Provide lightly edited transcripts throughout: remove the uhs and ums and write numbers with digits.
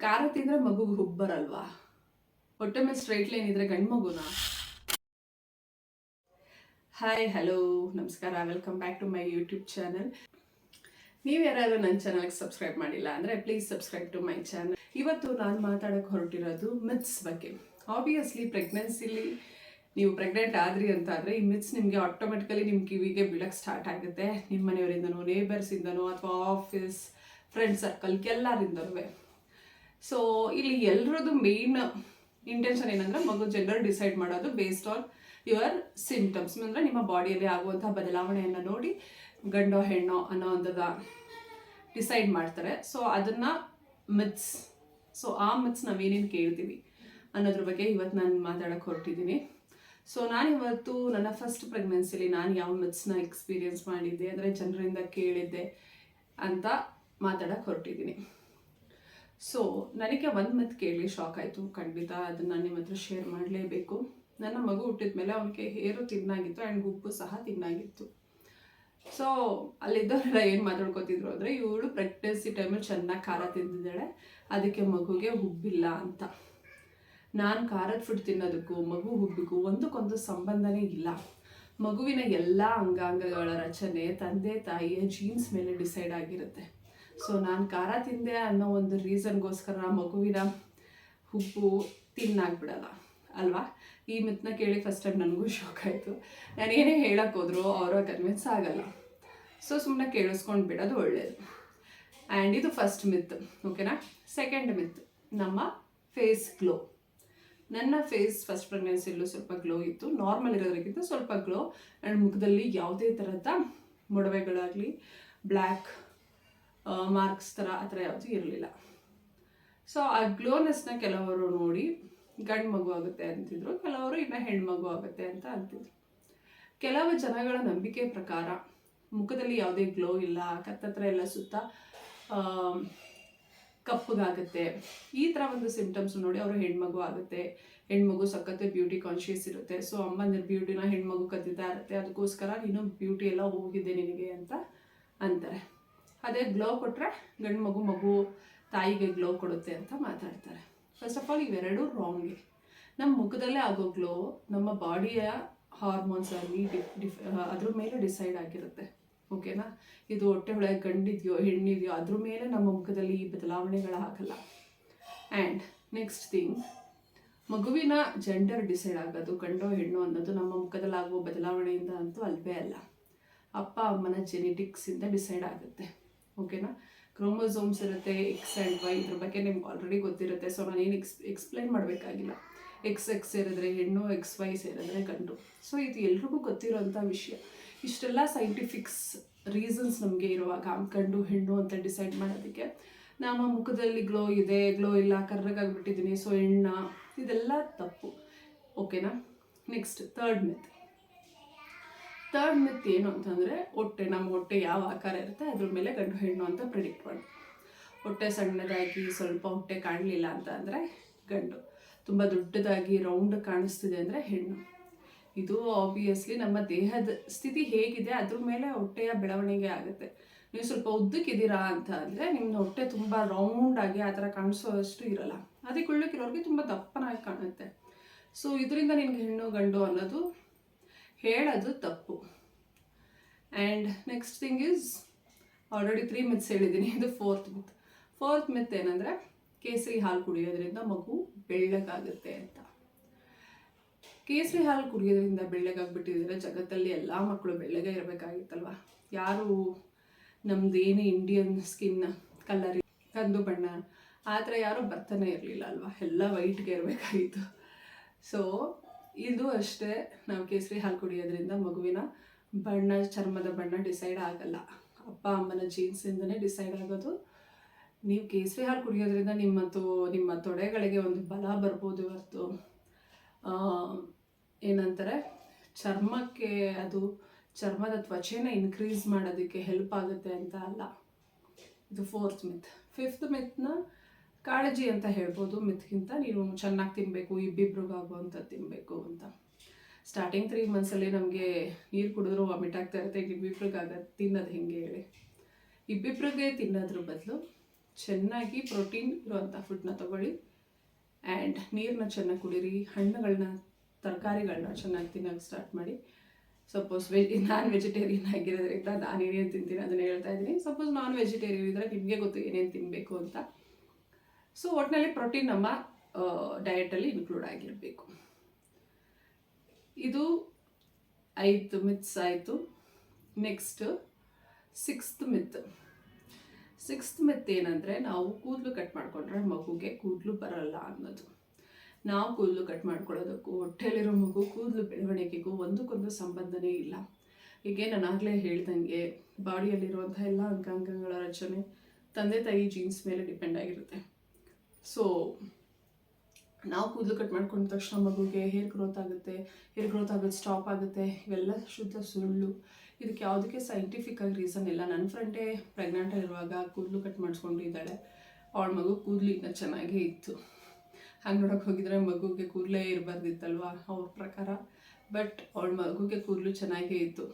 ಖಾರ ತಿಂದರೆ ಮಗುಗೆ ಹುಬ್ಬು ಬರಲ್ವಾ? ಹೊಟ್ಟೆ ಮೇಲೆ ಸ್ಟ್ರೈಟ್ ಲೈನ್ ಇದ್ರೆ ಗಂಡು ಮಗುನಾ? ಹಾಯ್ ಹಲೋ ನಮಸ್ಕಾರ, welcome back to my YouTube channel. ನೀವು ಯಾರಾದರೂ ನನ್ನ ಚಾನಲ್ಗೆ ಸಬ್ಸ್ಕ್ರೈಬ್ ಮಾಡಿಲ್ಲ ಅಂದರೆ please subscribe to my channel. ಇವತ್ತು ನಾನು ಮಾತಾಡೋಕ್ಕೆ ಹೊರಟಿರೋದು ಮಿತ್ಸ್ ಬಗ್ಗೆ. ಆಬ್ವಿಯಸ್ಲಿ ಪ್ರೆಗ್ನೆನ್ಸಿಲಿ ನೀವು ಪ್ರೆಗ್ನೆಂಟ್ ಆದ್ರಿ ಅಂತ ಆದರೆ ಈ ಮಿತ್ಸ್ ನಿಮಗೆ ಆಟೋಮೆಟಿಕಲಿ ನಿಮ್ಮ ಕಿವಿಗೆ ಬೀಳಕ್ಕೆ ಸ್ಟಾರ್ಟ್ ಆಗುತ್ತೆ. ನಿಮ್ಮ ಮನೆಯವರಿಂದನೋ, ನೇಬರ್ಸಿಂದನೋ, ಅಥವಾ ಆಫೀಸ್ ಫ್ರೆಂಡ್ ಸರ್ಕಲ್ ಎಲ್ಲರಿಂದನೂ. ಸೊ ಇಲ್ಲಿ ಎಲ್ಲರದ್ದು ಮೇನ್ ಇಂಟೆನ್ಷನ್ ಏನಂದ್ರೆ ಮಗು ಜೆಂಡರ್ ಡಿಸೈಡ್ ಮಾಡೋದು ಬೇಸ್ಡ್ ಆನ್ ಯುವರ್ ಸಿಂಪ್ಟಮ್ಸ್, ಅಂದರೆ ನಿಮ್ಮ ಬಾಡಿಯಲ್ಲಿ ಆಗುವಂಥ ಬದಲಾವಣೆಯನ್ನು ನೋಡಿ ಗಂಡೋ ಹೆಣ್ಣೋ ಅನ್ನೋವಂಥದ್ದು ಡಿಸೈಡ್ ಮಾಡ್ತಾರೆ. ಸೊ ಅದನ್ನು ಮಿತ್ಸ್, ಸೊ ಆ ಮಿತ್ಸ್ ನಾವೇನೇನು ಕೇಳ್ತೀವಿ ಅನ್ನೋದ್ರ ಬಗ್ಗೆ ಇವತ್ತು ನಾನು ಮಾತಾಡೋಕ್ಕೆ ಹೊರಟಿದ್ದೀನಿ. ಸೊ ನಾನಿವತ್ತು ನನ್ನ ಫಸ್ಟ್ ಪ್ರೆಗ್ನೆನ್ಸಿಲಿ ನಾನು ಯಾವ ಮಿತ್ಸ್ನ ಎಕ್ಸ್ಪೀರಿಯನ್ಸ್ ಮಾಡಿದ್ದೆ, ಅಂದರೆ ಜನರಿಂದ ಕೇಳಿದ್ದೆ ಅಂತ ಮಾತಾಡೋಕ್ಕೆ ಹೊರಟಿದ್ದೀನಿ. ಸೊ ನನಗೆ ಒಂದು ಮಿತ್ ಕೇಳಿ ಶಾಕ್ ಆಯಿತು. ಖಂಡಿತ ಅದನ್ನು ನಾನು ನಿಮ್ಮ ಹತ್ರ ಶೇರ್ ಮಾಡಲೇಬೇಕು. ನನ್ನ ಮಗು ಹುಟ್ಟಿದ ಮೇಲೆ ಅವನಿಗೆ ಹೇರು ತಿನ್ನಾಗಿತ್ತು ಆ್ಯಂಡ್ ಉಪ್ಪು ಸಹ ತಿನ್ನಾಗಿತ್ತು. ಸೊ ಅಲ್ಲಿದ್ದವರೆಲ್ಲ ಏನು ಮಾತಾಡ್ಕೋತಿದ್ರು ಅಂದರೆ ಇವಳು ಪ್ರೆಗ್ನೆನ್ಸಿ ಟೈಮಲ್ಲಿ ಚೆನ್ನಾಗಿ ಖಾರ ತಿಂದಿದ್ದಾಳೆ, ಅದಕ್ಕೆ ಮಗುಗೆ ಹುಬ್ಬಿಲ್ಲ ಅಂತ. ನಾನು ಖಾರದ ಫುಡ್ ತಿನ್ನೋದಕ್ಕೂ ಮಗು ಹುಬ್ಬಿಗೂ ಒಂದಕ್ಕೊಂದು ಸಂಬಂಧನೇ ಇಲ್ಲ. ಮಗುವಿನ ಎಲ್ಲ ಅಂಗಾಂಗಗಳ ರಚನೆ ತಂದೆ ತಾಯಿಯ ಜೀನ್ಸ್ ಮೇಲೆ ಡಿಸೈಡ್ ಆಗಿರುತ್ತೆ. ಸೊ ನಾನು ಖಾರ ತಿಂದೆ ಅನ್ನೋ ಒಂದು ರೀಸನ್ಗೋಸ್ಕರ ಮಗುವಿನ ಹುಬ್ಬು ತಿನ್ನಾಗ್ಬಿಡಲ್ಲ ಅಲ್ವಾ? ಈ ಮಿತ್ನ ಕೇಳಿ ಫಸ್ಟ್ ಟೈಮ್ ನನಗೂ ಶಾಕ್ ಆಯಿತು. ನಾನು ಏನೇ ಹೇಳಕ್ಕೆ ಹೋದ್ರು ಅವರ ಕನ್ವಿನ್ಸ್ ಆಗಲ್ಲ. ಸೊ ಸುಮ್ಮನೆ ಕೇಳಿಸ್ಕೊಂಡು ಬಿಡೋದು ಒಳ್ಳೆಯದು. ಆ್ಯಂಡ್ ಇದು ಫಸ್ಟ್ ಮಿತ್, ಓಕೆನಾ? ಸೆಕೆಂಡ್ ಮಿತ್, ನಮ್ಮ ಫೇಸ್ ಗ್ಲೋ. ನನ್ನ ಫೇಸ್ ಫಸ್ಟ್ ಪ್ರೆಗ್ನೆನ್ಸಿಯಲ್ಲೂ ಸ್ವಲ್ಪ ಗ್ಲೋ ಇತ್ತು, ನಾರ್ಮಲ್ ಇರೋದಕ್ಕಿಂತ ಸ್ವಲ್ಪ ಗ್ಲೋ. ಆ್ಯಂಡ್ ಮುಖದಲ್ಲಿ ಯಾವುದೇ ಥರದ ಮೊಡವೆಗಳಾಗಲಿ, ಬ್ಲ್ಯಾಕ್ ಮಾರ್ಕ್ಸ್ ಥರ ಆ ಥರ ಯಾವುದೂ ಇರಲಿಲ್ಲ. ಸೊ ಆ ಗ್ಲೋನೆಸ್ನ ಕೆಲವರು ನೋಡಿ ಗಂಡು ಮಗು ಆಗುತ್ತೆ ಅಂತಿದ್ರು, ಕೆಲವರು ಇನ್ನು ಹೆಣ್ಮಗು ಆಗುತ್ತೆ ಅಂತ ಅಂತಿದ್ರು. ಕೆಲವು ಜನಗಳ ನಂಬಿಕೆ ಪ್ರಕಾರ ಮುಖದಲ್ಲಿ ಯಾವುದೇ ಗ್ಲೋ ಇಲ್ಲ, ಕತ್ತತ್ರ ಎಲ್ಲ ಸುತ್ತ ಕಪ್ಪಗಾಗುತ್ತೆ, ಈ ಥರ ಒಂದು ಸಿಂಪ್ಟಮ್ಸ್ ನೋಡಿ ಅವರು ಹೆಣ್ಮಗು ಆಗುತ್ತೆ, ಹೆಣ್ಮಗು ಸಖತ್ತು ಬ್ಯೂಟಿ ಕಾನ್ಷಿಯಸ್ ಇರುತ್ತೆ. ಸೊ ಅಮ್ಮಂದಿರ ಬ್ಯೂಟಿನ ಹೆಣ್ಮಗು ಕದ್ದಿತಾ ಇರುತ್ತೆ, ಅದಕ್ಕೋಸ್ಕರ ನೀನು ಬ್ಯೂಟಿ ಎಲ್ಲ ಹೋಗಿದೆ ನಿನಗೆ ಅಂತ ಅಂತಾರೆ. ಅದೇ ಗ್ಲೋ ಕೊಟ್ಟರೆ ಗಂಡು ಮಗು ತಾಯಿಗೆ ಗ್ಲೋ ಕೊಡುತ್ತೆ ಅಂತ ಮಾತಾಡ್ತಾರೆ. ಫಸ್ಟ್ ಆಫ್ ಆಲ್ ಇವೆರಡೂ ರಾಂಗೆ. ನಮ್ಮ ಮುಖದಲ್ಲೇ ಆಗೋ ಗ್ಲೋ ನಮ್ಮ ಬಾಡಿಯ ಹಾರ್ಮೋನ್ಸ್ ಆಗಲಿ ಅದ್ರ ಮೇಲೆ ಡಿಸೈಡ್ ಆಗಿರುತ್ತೆ, ಓಕೆನಾ? ಇದು ಹೊಟ್ಟೆ ಒಳಗೆ ಗಂಡಿದೆಯೋ ಹೆಣ್ಣಿದೆಯೋ ಅದ್ರ ಮೇಲೆ ನಮ್ಮ ಮುಖದಲ್ಲಿ ಈ ಬದಲಾವಣೆಗಳಾಗಲ್ಲ. ಆ್ಯಂಡ್ ನೆಕ್ಸ್ಟ್ ಥಿಂಗ್, ಮಗುವಿನ ಜೆಂಡರ್ ಡಿಸೈಡ್ ಆಗೋದು ಗಂಡೋ ಹೆಣ್ಣು ಅನ್ನೋದು ನಮ್ಮ ಮುಖದಲ್ಲಿ ಆಗುವ ಬದಲಾವಣೆಯಿಂದ ಅಂತೂ ಅಲ್ವೇ ಅಲ್ಲ, ಅಪ್ಪ ಅಮ್ಮನ ಜೆನೆಟಿಕ್ಸಿಂದ ಡಿಸೈಡ್ ಆಗುತ್ತೆ, ಓಕೆನಾ? ಕ್ರೋಮೋಸೋಮ್ಸ್ ಇರುತ್ತೆ, ಎಕ್ಸ್ ಆ್ಯಂಡ್ ವೈ, ಇದ್ರ ಬಗ್ಗೆ ನಿಮ್ಗೆ ಆಲ್ರೆಡಿ ಗೊತ್ತಿರುತ್ತೆ. ಸೊ ನಾನೇನು ಎಕ್ಸ್ಪ್ಲೈನ್ ಮಾಡಬೇಕಾಗಿಲ್ಲ. ಎಕ್ಸ್ ಸೇರಿದ್ರೆ ಹೆಣ್ಣು, ಎಕ್ಸ್ ವೈ ಸೇರಿದ್ರೆ ಗಂಡು. ಸೊ ಇದು ಎಲ್ರಿಗೂ ಗೊತ್ತಿರೋಂಥ ವಿಷಯ. ಇಷ್ಟೆಲ್ಲ ಸೈಂಟಿಫಿಕ್ಸ್ ರೀಸನ್ಸ್ ನಮಗೆ ಇರುವಾಗ ಗಂಡು ಹೆಣ್ಣು ಅಂತ ಡಿಸೈಡ್ ಮಾಡೋದಕ್ಕೆ ನಮ್ಮ ಮುಖದಲ್ಲಿ ಗ್ಲೋ ಇದೆ, ಗ್ಲೋ ಇಲ್ಲ, ಕರ್ರಗಾಗ್ಬಿಟ್ಟಿದ್ದೀನಿ ಸೊ ಹೆಣ್ಣ, ಇದೆಲ್ಲ ತಪ್ಪು, ಓಕೆನಾ? ನೆಕ್ಸ್ಟ್ ಥರ್ಡ್ ಮಿತ್ ಏನು ಅಂತಂದರೆ ಹೊಟ್ಟೆ, ನಮ್ಮ ಹೊಟ್ಟೆ ಯಾವ ಆಕಾರ ಇರುತ್ತೆ ಅದ್ರ ಮೇಲೆ ಗಂಡು ಹೆಣ್ಣು ಅಂತ ಪ್ರಿಡಿಕ್ಟ್ ಮಾಡಿ. ಹೊಟ್ಟೆ ಸಣ್ಣದಾಗಿ ಸ್ವಲ್ಪ ಹೊಟ್ಟೆ ಕಾಣಲಿಲ್ಲ ಅಂತ ಅಂದರೆ ಗಂಡು, ತುಂಬ ದೊಡ್ಡದಾಗಿ ರೌಂಡ್ ಕಾಣಿಸ್ತಿದೆ ಅಂದರೆ ಹೆಣ್ಣು. ಇದು ಆಬ್ವಿಯಸ್ಲಿ ನಮ್ಮ ದೇಹದ ಸ್ಥಿತಿ ಹೇಗಿದೆ ಅದ್ರ ಮೇಲೆ ಹೊಟ್ಟೆಯ ಬೆಳವಣಿಗೆ ಆಗುತ್ತೆ. ನೀವು ಸ್ವಲ್ಪ ಉದ್ದಕ್ಕಿದ್ದೀರಾ ಅಂತ ಅಂದರೆ ನಿಮ್ಮ ಹೊಟ್ಟೆ ತುಂಬ ರೌಂಡಾಗಿ ಆ ಥರ ಕಾಣಿಸೋಷ್ಟು ಇರಲ್ಲ, ಅದಕ್ಕೆ ಉಳ್ಳಕ್ಕಿರೋರಿಗೆ ತುಂಬ ದಪ್ಪನಾಗಿ ಕಾಣುತ್ತೆ. ಸೊ ಇದರಿಂದ ನಿನಗೆ ಹೆಣ್ಣು ಗಂಡು ಅನ್ನೋದು ಹೇಳೋದು ತಪ್ಪು. And next thing is, already 3 myths ಹೇಳಿದ್ದೀನಿ, ಇದು ಫೋರ್ತ್ ಮಿತ್ ಏನಂದರೆ ಕೇಸರಿ ಹಾಲು ಕುಡಿಯೋದ್ರಿಂದ ಮಗು ಬೆಳ್ಳಗಾಗುತ್ತೆ ಅಂತ. ಕೇಸರಿ ಹಾಲು ಕುಡಿಯೋದ್ರಿಂದ ಬೆಳ್ಳಗಾಗ್ಬಿಟ್ಟಿದ್ರೆ ಜಗತ್ತಲ್ಲಿ ಎಲ್ಲ ಮಕ್ಕಳು ಬೆಳ್ಳಗೆ ಇರಬೇಕಾಗಿತ್ತಲ್ವ? ಯಾರು ನಮ್ಮದೇನೇ ಇಂಡಿಯನ್ ಸ್ಕಿನ್ ಕಲರ್ ಕಂದು ಬಣ್ಣ ಆ ಥರ ಯಾರೂ ಬರ್ತಾನೆ ಇರಲಿಲ್ಲ ಅಲ್ವಾ? ಎಲ್ಲ ವೈಟ್ಗೆ ಇರಬೇಕಾಗಿತ್ತು. ಸೊ ಇದು ಅಷ್ಟೇ, ನಾವು ಕೇಸರಿ ಹಾಲು ಕುಡಿಯೋದ್ರಿಂದ ಮಗುವಿನ ಬಣ್ಣ, ಚರ್ಮದ ಬಣ್ಣ ಡಿಸೈಡ್ ಆಗಲ್ಲ, ಅಪ್ಪ ಅಮ್ಮನ ಜೀನ್ಸಿಂದನೇ ಡಿಸೈಡ್ ಆಗೋದು. ನೀವು ಕೇಸರಿ ಹಾಲು ಕುಡಿಯೋದ್ರಿಂದ ನಿಮ್ಮ ತೊಡೆಗಳಿಗೆ ಒಂದು ಬಲ ಬರ್ಬೋದು ಹೊರತು ಏನಂತಾರೆ ಚರ್ಮಕ್ಕೆ, ಅದು ಚರ್ಮದ ತ್ವಚೆನ ಇನ್ಕ್ರೀಸ್ ಮಾಡೋದಕ್ಕೆ ಹೆಲ್ಪ್ ಆಗುತ್ತೆ ಅಂತ ಅಲ್ಲ. ಇದು ಫೋರ್ತ್ ಮಿತ್. ಫಿಫ್ತ್ ಮಿತ್ನ ಕಾಳಜಿ ಅಂತ ಹೇಳ್ಬೋದು. ಮಿತ್ಗಿಂತ ನೀನು ಚೆನ್ನಾಗಿ ತಿನ್ನಬೇಕು, ಇಬ್ಬಿಬ್ರಿಗಾಗುವಂಥದ್ದು ತಿನ್ನಬೇಕು ಅಂತ. ಸ್ಟಾರ್ಟಿಂಗ್ 3 ಮಂತ್ಸಲ್ಲಿ ನಮಗೆ ನೀರು ಕುಡಿದ್ರೂ ವಾಮಿಟ್ ಆಗ್ತಾ ಇರುತ್ತೆ, ಇಬ್ಬಿಬ್ರಿಗಾಗ ತಿನ್ನೋದು ಹೆಂಗೆ ಹೇಳಿ? ಇಬ್ಬಿಬ್ರಿಗೆ ತಿನ್ನೋದ್ರ ಬದಲು ಚೆನ್ನಾಗಿ ಪ್ರೋಟೀನ್ ಇರುವಂಥ ಫುಡ್ನ ತೊಗೊಳ್ಳಿ. ಆ್ಯಂಡ್ ನೀರನ್ನ ಚೆನ್ನಾಗಿ ಕುಡೀರಿ. ಹಣ್ಣುಗಳನ್ನ ತರಕಾರಿಗಳನ್ನ ಚೆನ್ನಾಗಿ ತಿನ್ನೋಕ್ಕೆ ಸ್ಟಾರ್ಟ್ ಮಾಡಿ. ಸಪೋಸ್ ನಾನು ವೆಜಿಟೇರಿಯನ್ ಆಗಿರೋದ್ರಿಂದ ನಾನು ಏನೇನು ತಿಂತೀನಿ ಅದನ್ನು ಹೇಳ್ತಾ ಇದ್ದೀನಿ. ಸಪೋಸ್ ನಾನ್ ವೆಜಿಟೇರಿಯನ್ ಇದ್ದರೆ ನಿಮಗೆ ಗೊತ್ತು ಏನೇನು ತಿನ್ನಬೇಕು ಅಂತ. ಸೊ ಒಟ್ಟಿನಲ್ಲಿ ಪ್ರೋಟೀನ್ ನಮ್ಮ ಡಯಟಲ್ಲಿ ಇನ್ಕ್ಲೂಡ್ ಆಗಿರಬೇಕು. ಇದು 5 ಮಿತ್ಸ್ ಆಯಿತು. ನೆಕ್ಸ್ಟ್ 6th ಮಿತ್ ಏನಂದರೆ, ನಾವು ಕೂದಲು ಕಟ್ ಮಾಡಿಕೊಂಡ್ರೆ ಮಗುಗೆ ಕೂದಲು ಬರಲ್ಲ ಅನ್ನೋದು. ನಾವು ಕೂದಲು ಕಟ್ ಮಾಡ್ಕೊಳ್ಳೋದಕ್ಕೂ ಹೊಟ್ಟೆಲಿರೋ ಮಗು ಕೂದಲು ಬೆಳವಣಿಗೆಗೂ ಒಂದಕ್ಕೊಂದು ಸಂಬಂಧನೇ ಇಲ್ಲ. ಹೀಗೆ ನಾನು ಆಗಲೇ ಹೇಳ್ದಂಗೆ ಬಾಡಿಯಲ್ಲಿರುವಂಥ ಎಲ್ಲ ಅಂಗಾಂಗಗಳ ರಚನೆ ತಂದೆ ತಾಯಿ ಜೀನ್ಸ್ ಮೇಲೆ ಡಿಪೆಂಡ್ ಆಗಿರುತ್ತೆ. ಸೊ ನಾವು ಕೂದಲು ಕಟ್ ಮಾಡ್ಕೊಂಡ ತಕ್ಷಣ ಮಗುಗೆ ಹೇರ್ ಗ್ರೋತ್ ಆಗೋದು ಸ್ಟಾಪ್ ಆಗುತ್ತೆ, ಇವೆಲ್ಲ ಶುದ್ಧ ಸುಳ್ಳು. ಇದಕ್ಕೆ ಯಾವುದಕ್ಕೆ ಸೈಂಟಿಫಿಕ್ ಆಗಿ ರೀಸನ್ ಇಲ್ಲ. ನನ್ನ ಫ್ರೆಂಡೇ ಪ್ರೆಗ್ನೆಂಟಲ್ಲಿರುವಾಗ ಕೂದಲು ಕಟ್ ಮಾಡಿಸ್ಕೊಂಡಿದ್ದಾಳೆ. ಅವಳ ಮಗು ಕೂದಲು ಇನ್ನೂ ಚೆನ್ನಾಗೇ ಇತ್ತು. ಹಂಗೆ ನೋಡೋಕೆ ಹೋಗಿದ್ರೆ ಮಗುಗೆ ಕೂದಲೇ ಇರಬಾರ್ದಿತ್ತಲ್ವ ಅವ್ರ ಪ್ರಕಾರ. ಬಟ್ ಅವಳ ಮಗುಗೆ ಕೂದಲು ಚೆನ್ನಾಗೇ ಇತ್ತು.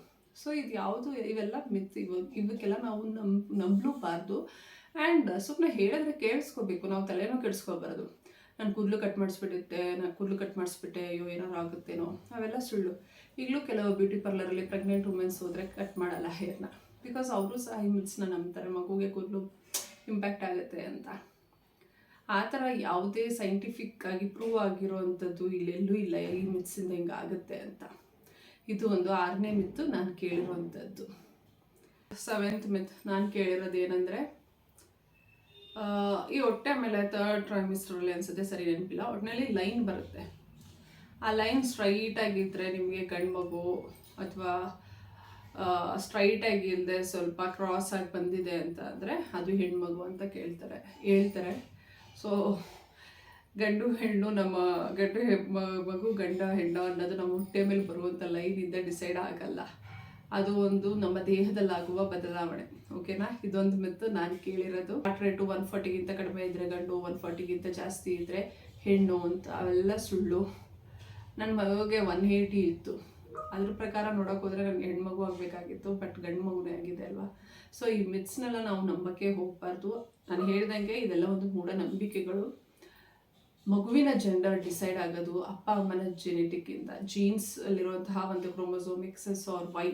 ಸೊ ಇದು ಯಾವುದು, ಇವೆಲ್ಲ ಮಿತ್. ಇವಕ್ಕೆಲ್ಲ ನಾವು ನಂಬಲೂಬಾರ್ದು. ಆ್ಯಂಡ್ ಸುಮ್ಮನೆ ಹೇಳಿದ್ರೆ ಕೇಳಿಸ್ಕೋಬೇಕು, ನಾವು ತಲೆನೂ ಕೆಡಿಸ್ಕೋಬಾರ್ದು. ನಾನು ಕೂದಲು ಕಟ್ ಮಾಡಿಸ್ಬಿಟ್ಟೆ, ಅಯ್ಯೋ ಏನಾದ್ರು ಆಗುತ್ತೇನೋ, ಅವೆಲ್ಲ ಸುಳ್ಳು. ಈಗಲೂ ಕೆಲವು ಬ್ಯೂಟಿ ಪಾರ್ಲರಲ್ಲಿ ಪ್ರೆಗ್ನೆಂಟ್ ವುಮೆನ್ಸ್ ಹೋದರೆ ಕಟ್ ಮಾಡಲ್ಲ ಹೇರ್ನ. ಬಿಕಾಸ್ ಅವರು ಸಹ ಈ ಮಿತ್ಸ್ನ ನಂಬ್ತಾರೆ, ಮಗುಗೆ ಕೂದಲು ಇಂಪ್ಯಾಕ್ಟ್ ಆಗುತ್ತೆ ಅಂತ. ಆ ಥರ ಯಾವುದೇ ಸೈಂಟಿಫಿಕ್ ಆಗಿ ಪ್ರೂವ್ ಆಗಿರೋವಂಥದ್ದು ಇಲ್ಲೆಲ್ಲೂ ಇಲ್ಲ ಈ ಮಿತ್ಸಿಂದ ಹಿಂಗೆ ಆಗುತ್ತೆ ಅಂತ. ಇದು ಒಂದು 6ನೇ ಮಿತ್ತು ನಾನು ಕೇಳಿರುವಂಥದ್ದು. 7th ಮಿತ್ ನಾನು ಕೇಳಿರೋದು ಏನಂದರೆ, ಈ ಹೊಟ್ಟೆ ಮೇಲೆ 3rd ಟ್ರೈಮಿಸ್ಟ್ರಲ್ಲಿ ಅನಿಸುತ್ತೆ, ಸರಿ ನೆನಪಿಲ್ಲ, ಒಟ್ಟಿನಲ್ಲಿ ಲೈನ್ ಬರುತ್ತೆ. ಆ ಲೈನ್ ಸ್ಟ್ರೈಟಾಗಿದ್ದರೆ ನಿಮಗೆ ಗಂಡು ಮಗು, ಅಥವಾ ಸ್ಟ್ರೈಟಾಗಿ ಇಲ್ಲದೆ ಸ್ವಲ್ಪ ಕ್ರಾಸ್ ಆಗಿ ಬಂದಿದೆ ಅಂತ ಅಂದರೆ ಅದು ಹೆಣ್ಮಗು ಅಂತ ಹೇಳ್ತಾರೆ. ಸೊ ಗಂಡು ಹೆಣ್ಣು, ನಮ್ಮ ಮಗು ಗಂಡ ಹೆಣ್ಣು ಅನ್ನೋದು ನಮ್ಮ ಹೊಟ್ಟೆ ಮೇಲೆ ಬರುವಂಥ ಲೈನಿಂದ ಡಿಸೈಡ್ ಆಗಲ್ಲ. ಅದು ಒಂದು ನಮ್ಮ ದೇಹದಲ್ಲಾಗುವ ಬದಲಾವಣೆ. ಓಕೆನಾ? ಇದೊಂದು ಮಿತ್ತು ನಾನು ಕೇಳಿರೋದು. ಹಾರ್ಟ್ ರೇಟು 140ಗಿಂತ ಕಡಿಮೆ ಇದ್ದರೆ ಗಂಡು, 140ಗಿಂತ ಜಾಸ್ತಿ ಇದ್ದರೆ ಹೆಣ್ಣು ಅಂತ. ಅವೆಲ್ಲ ಸುಳ್ಳು. ನನ್ನ ಮಗುಗೆ 180 ಇತ್ತು. ಅದ್ರ ಪ್ರಕಾರ ನೋಡೋಕೆ ಹೋದರೆ ನನಗೆ ಹೆಣ್ಮಗು ಆಗಬೇಕಾಗಿತ್ತು, ಬಟ್ ಗಂಡು ಮಗುನೇ ಆಗಿದೆ ಅಲ್ವಾ. ಸೊ ಈ ಮಿತ್ಸ್ನೆಲ್ಲ ನಾವು ನಂಬಕ್ಕೆ ಹೋಗಬಾರ್ದು. ನಾನು ಹೇಳ್ದಂಗೆ ಇದೆಲ್ಲ ಒಂದು ಮೂಢನಂಬಿಕೆಗಳು. ಮಗುವಿನ ಜೆಂಡರ್ ಡಿಸೈಡ್ ಆಗೋದು ಅಪ್ಪ ಅಮ್ಮನ ಜೆನೆಟಿಕ್ಕಿಂದ, ಜೀನ್ಸ್ ಅಲ್ಲಿರುವಂತಹ ಒಂದು ಕ್ರೋಮೋಸೋಮ್ XS or Y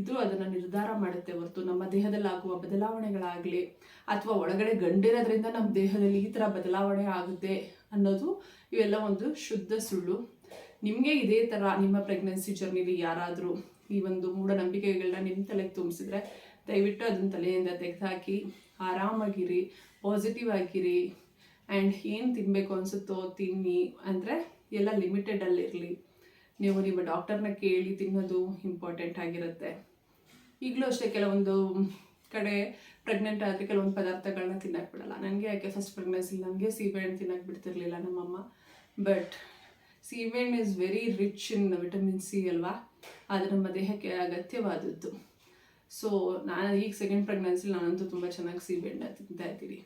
ಇದು ಅದನ್ನು ನಿರ್ಧಾರ ಮಾಡುತ್ತೆ ಹೊರತು ನಮ್ಮ ದೇಹದಲ್ಲಾಗುವ ಬದಲಾವಣೆಗಳಾಗಲಿ ಅಥವಾ ಒಳಗಡೆ ಗಂಡಿರೋದ್ರಿಂದ ನಮ್ಮ ದೇಹದಲ್ಲಿ ಈ ಥರ ಬದಲಾವಣೆ ಆಗುತ್ತೆ ಅನ್ನೋದು ಇವೆಲ್ಲ ಒಂದು ಶುದ್ಧ ಸುಳ್ಳು. ನಿಮಗೆ ಇದೇ ಥರ ನಿಮ್ಮ ಪ್ರೆಗ್ನೆನ್ಸಿ ಜರ್ನಿಲಿ ಯಾರಾದರೂ ಈ ಒಂದು ಮೂಢನಂಬಿಕೆಗಳನ್ನ ನಿಮ್ಮ ತಲೆಗೆ ತುಂಬಿಸಿದ್ರೆ ದಯವಿಟ್ಟು ಅದನ್ನ ತಲೆಯಿಂದ ತೆಗೆದುಹಾಕಿ ಆರಾಮಾಗಿರಿ, ಪಾಸಿಟಿವ್ ಆಗಿರಿ. ಆ್ಯಂಡ್ ಏನು ತಿನ್ನಬೇಕು ಅನಿಸುತ್ತೋ ತಿನ್ನಿ, ಅಂದರೆ ಎಲ್ಲ ಲಿಮಿಟೆಡಲ್ಲಿರಲಿ. ನೀವು ನಿಮ್ಮ ಡಾಕ್ಟರ್ನ ಕೇಳಿ ತಿನ್ನೋದು ಇಂಪಾರ್ಟೆಂಟ್ ಆಗಿರುತ್ತೆ. ಈಗಲೂ ಅಷ್ಟೇ ಕೆಲವೊಂದು ಕಡೆ ಪ್ರೆಗ್ನೆಂಟ್ ಆದರೆ ಕೆಲವೊಂದು ಪದಾರ್ಥಗಳನ್ನ ತಿನ್ನಕ್ಕೆ ಬಿಡಲ್ಲ. ನನಗೆ ಯಾಕೆ ಫಸ್ಟ್ ಪ್ರೆಗ್ನೆನ್ಸಿ ನನಗೆ ಸೀಬೆಹಣ್ಣು ತಿನ್ನಕ್ಕೆ ಬಿಡ್ತಿರ್ಲಿಲ್ಲ ನಮ್ಮಮ್ಮ. ಬಟ್ ಸೀಬೆಹಣ್ಣು is very rich in vitamin C ಅಲ್ವಾ, ಅದು ನಮ್ಮ ದೇಹಕ್ಕೆ ಅಗತ್ಯವಾದದ್ದು. ಸೊ ನಾನು ಈಗ 2nd ಪ್ರೆಗ್ನೆನ್ಸಿಲಿ ನಾನಂತೂ ತುಂಬ ಚೆನ್ನಾಗಿ ಸೀಬೆಹಣ್ಣು ತಿಂತಾ ಇದ್ದೀನಿ.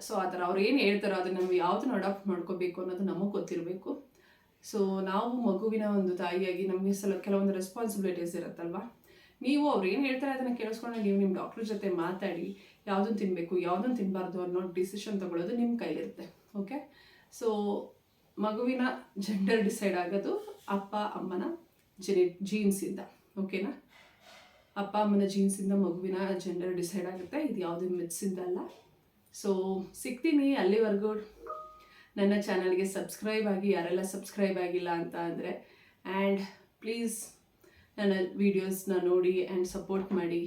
ಸೊ ಆ ಥರ ಅವ್ರು ಏನು ಹೇಳ್ತಾರೋ ಅದನ್ನು ನಾವು ಯಾವುದನ್ನು ಅಡಾಪ್ಟ್ ಮಾಡ್ಕೋಬೇಕು ಅನ್ನೋದು ನಮಗೆ ಗೊತ್ತಿರಬೇಕು. ಸೊ ನಾವು ಮಗುವಿನ ಒಂದು ತಾಯಿಯಾಗಿ ನಮಗೆ ಕೆಲವೊಂದು ರೆಸ್ಪಾನ್ಸಿಬಿಲಿಟೀಸ್ ಇರುತ್ತಲ್ವ. ನೀವು ಅವ್ರು ಏನು ಹೇಳ್ತಾರೆ ಅದನ್ನು ಕೇಳಿಸ್ಕೊಂಡು ನೀವು ನಿಮ್ಮ ಡಾಕ್ಟ್ರ್ ಜೊತೆ ಮಾತಾಡಿ ಯಾವುದನ್ನು ತಿನ್ನಬೇಕು ಯಾವುದನ್ನು ತಿನ್ನಬಾರ್ದು ಅನ್ನೋ ಡಿಸಿಷನ್ ತೊಗೊಳ್ಳೋದು ನಿಮ್ಮ ಕೈಲಿರುತ್ತೆ. ಓಕೆ? ಸೊ ಮಗುವಿನ ಜೆಂಡರ್ ಡಿಸೈಡ್ ಆಗೋದು ಅಪ್ಪ ಅಮ್ಮನ ಜೀನ್ಸಿಂದ. ಓಕೆನಾ? ಅಪ್ಪ ಅಮ್ಮನ ಜೀನ್ಸಿಂದ ಮಗುವಿನ ಜೆಂಡರ್ ಡಿಸೈಡ್ ಆಗುತ್ತೆ. ಇದು ಯಾವುದೇ ಮಿತ್ಸಿಂದ ಅಲ್ಲ. ಸೊ ಸಿಗ್ತೀನಿ. ಅಲ್ಲಿವರೆಗೂ ನನ್ನ ಚಾನಲ್ಗೆ ಸಬ್ಸ್ಕ್ರೈಬ್ ಆಗಿ, ಯಾರೆಲ್ಲ ಸಬ್ಸ್ಕ್ರೈಬ್ ಆಗಿಲ್ಲ ಅಂತ ಅಂದರೆ. ಆ್ಯಂಡ್ ಪ್ಲೀಸ್ ನನ್ನ ವೀಡಿಯೋಸ್ನ ನೋಡಿ ಆ್ಯಂಡ್ ಸಪೋರ್ಟ್ ಮಾಡಿ.